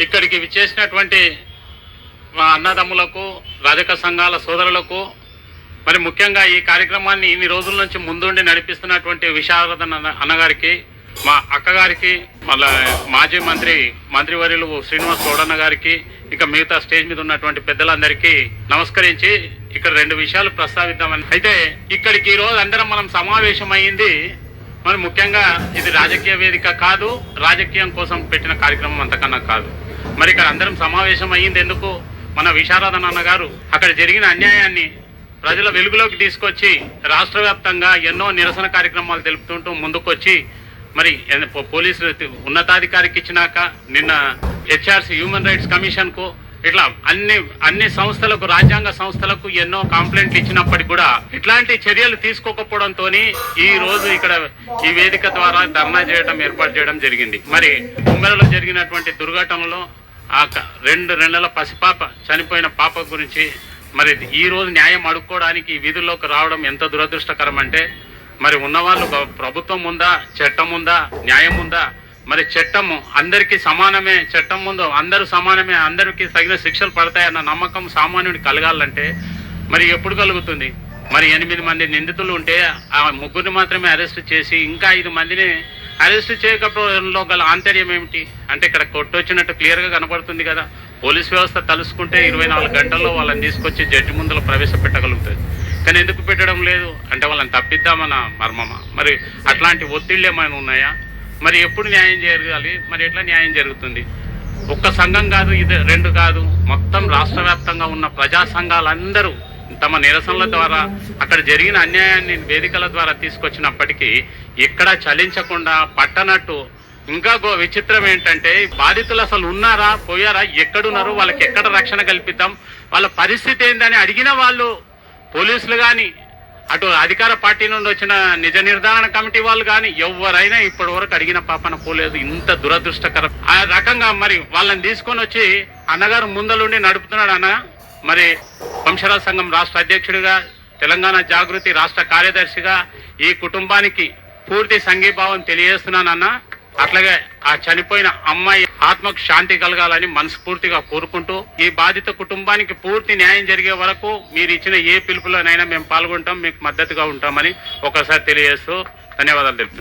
ఇక్కడికి విచ్చేసినటువంటి మా అన్నదమ్ములకు రాజక సంఘాల సోదరులకు మరి ముఖ్యంగా ఈ కార్యక్రమాన్ని ఇన్ని రోజుల నుంచి ముందుండి నడిపిస్తున్నటువంటి విశారదన్ అన్నగారికి, మా అక్కగారికి, మళ్ళా మాజీ మంత్రివర్యులు శ్రీనివాస్ గౌడన్న గారికి, ఇక మిగతా స్టేజ్ మీద ఉన్నటువంటి పెద్దలందరికీ నమస్కరించి ఇక్కడ 2 విషయాలు ప్రస్తావిద్దామని. అయితే ఇక్కడికి ఈ రోజు అందరం మనం సమావేశం అయ్యింది మరి ముఖ్యంగా ఇది రాజకీయ వేదిక కాదు, రాజకీయం కోసం పెట్టిన కార్యక్రమం అంతకన్నా కాదు. మరి ఇక్కడ అందరం సమావేశం అయ్యింది ఎందుకు? మన విశారదన్ అన్న గారు అక్కడ జరిగిన అన్యాయాన్ని ప్రజల వెలుగులోకి తీసుకొచ్చి రాష్ట్ర వ్యాప్తంగా ఎన్నో నిరసన కార్యక్రమాలు తెలుపుతుంటూ ముందుకొచ్చి మరి పోలీసు ఉన్నతాధికారికి ఇచ్చినాక నిన్న హెచ్ఆర్సీ హ్యూమన్ రైట్స్ కమిషన్కు ఇట్లా అన్ని సంస్థలకు, రాజ్యాంగ సంస్థలకు ఎన్నో కంప్లైంట్లు ఇచ్చినప్పటికీ కూడా ఇట్లాంటి చర్యలు తీసుకోకపోవడంతో ఈ రోజు ఇక్కడ ఈ వేదిక ద్వారా ధర్నా చేయడం ఏర్పాటు చేయడం జరిగింది. మరి ఉమ్మెరలో జరిగినటువంటి దుర్ఘటనలో ఆ 2 నెలల పసిపాప చనిపోయిన పాప గురించి మరి ఈ రోజు న్యాయం అడుక్కోవడానికి వీధుల్లోకి రావడం ఎంత దురదృష్టకరం అంటే, మరి ఉన్నవాళ్ళు ప్రభుత్వం ఉందా, చట్టం ఉందా, న్యాయం ఉందా? మరి చట్టము అందరికీ సమానమే, చట్టం ముందు అందరూ సమానమే, అందరికీ తగిన శిక్షలు పడతాయన్న నమ్మకం సామాన్యుడికి కలగాలంటే మరి ఎప్పుడు కలుగుతుంది? మరి 8 మంది నిందితులు ఉంటే ఆ 3 మాత్రమే అరెస్ట్ చేసి ఇంకా 5 మందిని అరెస్ట్ చేయకపోవడంలో గల ఆంతర్యం ఏమిటి అంటే ఇక్కడ కొట్టొచ్చినట్టు క్లియర్గా కనబడుతుంది కదా. పోలీస్ వ్యవస్థ తలుసుకుంటే 24 గంటల్లో వాళ్ళని తీసుకొచ్చి జడ్జి ముందులో ప్రవేశపెట్టగలుగుతుంది. కానీ ఎందుకు పెట్టడం లేదు అంటే వాళ్ళని తప్పిద్దామన్న మర్మమా? మరి అట్లాంటి ఒత్తిళ్ళు ఏమైనా ఉన్నాయా? మరి ఎప్పుడు న్యాయం జరగాలి? మరి ఎట్లా న్యాయం జరుగుతుంది? ఒక్క సంఘం కాదు, ఇది 2 కాదు, మొత్తం రాష్ట్ర వ్యాప్తంగా ఉన్న ప్రజా సంఘాలందరూ తమ నిరసనల ద్వారా అక్కడ జరిగిన అన్యాయాన్ని వేదికల ద్వారా తీసుకొచ్చినప్పటికీ ఎక్కడా చలించకుండా పట్టనట్టు. ఇంకా విచిత్రం ఏంటంటే బాధితులు అసలు ఉన్నారా, పోయారా, ఎక్కడున్నారు, వాళ్ళకి ఎక్కడ రక్షణ కల్పిద్దాం, వాళ్ళ పరిస్థితి ఏందని అడిగిన వాళ్ళు పోలీసులు కానీ అటు అధికార పార్టీ నుండి వచ్చిన నిజ నిర్ధారణ కమిటీ వాళ్ళు కానీ ఎవరైనా ఇప్పటి వరకు అడిగిన పాపన పోలేదు. ఇంత దురదృష్టకరం ఆ రకంగా మరి వాళ్ళని తీసుకొని వచ్చి అన్నగారు ముందలుండి నడుపుతున్నాడు. అన్న మరి వంశరాజ్ సంఘం రాష్ట్ర అధ్యక్షుడిగా, తెలంగాణ జాగృతి రాష్ట్ర కార్యదర్శిగా ఈ కుటుంబానికి పూర్తి సంఘీభావం తెలియజేస్తున్నానన్న. అట్లాగే ఆ చనిపోయిన అమ్మాయి ఆత్మకు శాంతి కలగాలని మనస్ఫూర్తిగా కోరుకుంటూ ఈ బాధిత కుటుంబానికి పూర్తి న్యాయం జరిగే వరకు మీరు ఇచ్చిన ఏ పిలుపులోనైనా మేము పాల్గొంటాం, మీకు మద్దతుగా ఉంటామని ఒకసారి తెలియజేస్తూ ధన్యవాదాలు తెలుపుతున్నాం.